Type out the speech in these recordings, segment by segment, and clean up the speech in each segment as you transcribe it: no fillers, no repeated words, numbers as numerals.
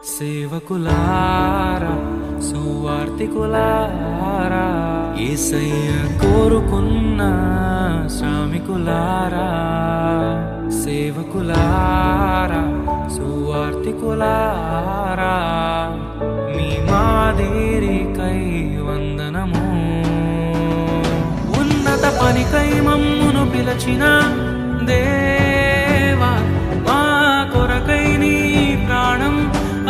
సేవకులారా సువార్తికులారా యేసయ్య కోరుకున్న శ్రామికులారా సేవకులారా సువార్తికులారా మీ మాదిరికై వందనము ఉన్నత పనికై మమ్మును పిలచిన దేవా మా కొరకై నీ ప్రాణం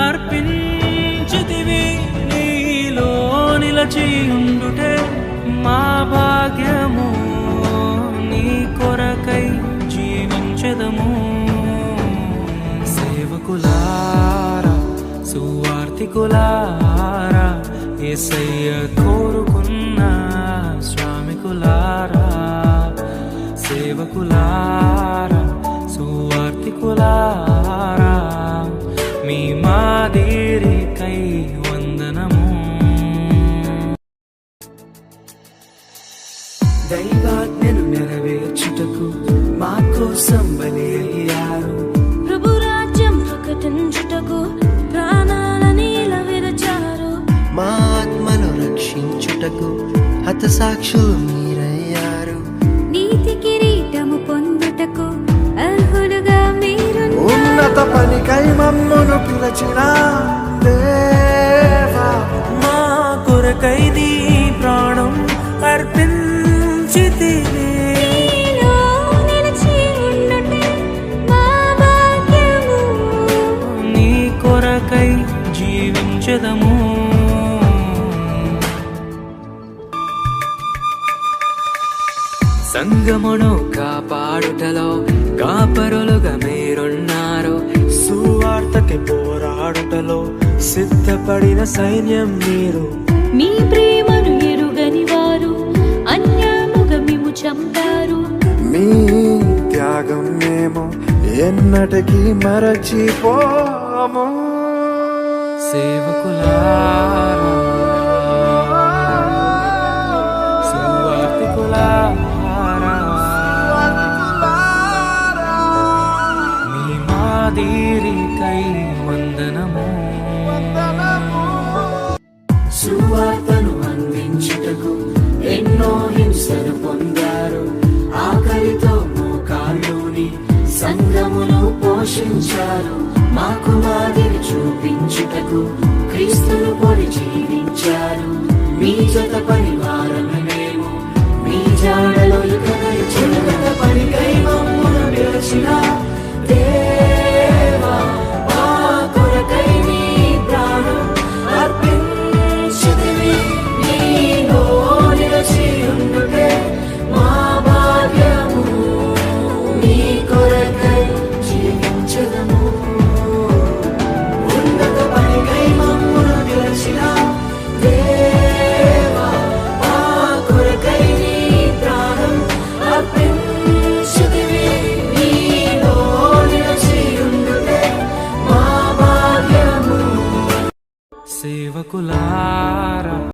అర్పించితివి నీలో నిలచి ఉండుటే మా భాగ్యము నీ కొరకై జీవించెదము సేవకులారా సువార్తికులారా యేసయ్య కోరుకున్న శ్రామికులారా సేవకులారా సువార్తికులారా మీ మాదిరికై వందనము దైవాజ్ఞను నెరవేర్చుటకు మా కోసం బలి అయ్యారు ప్రభు రాజ్యం ప్రకటించుటకు ప్రాణాలని విరచారు మా ఆత్మను రక్షించుటకు హతసాక్షులు మీరయ్యారు నీతి కిరీటము పొందుటకు అర్హులుగా మీరు ఉన్నత పనికై మమ్మును పిలచిన దేవా మా కొరకై నీ ప్రాణం అర్పించితివి నీలో నిలిచి ఉండుటే మా భాగ్యము నీ కొరకై జీవించెదము సంగమును కాపాడుటలో కాపరులుగా మీరున్నారు సువార్తకి పోరాడుటలో సిద్ధపడిన సైన్యం మీరు మీ ప్రేమను ఎరుగని వారు అన్యాయముగా మేము చంపారు మీ త్యాగం మేము ఎన్నటికీ మరచిపోము సేవకులారా సువార్తికులారా మీ మాదిరికై వందనము సువార్తను అందించుటకు ఎన్నో హింసలు పొందారు ఆకలితో మోకాళ్ళూని సంఘమును పోషించారు మాకు మాదిరి చూపించుటకు క్రీస్తును పొడి జీవించారు మీ జత పరివారము మేము మీ జాడలో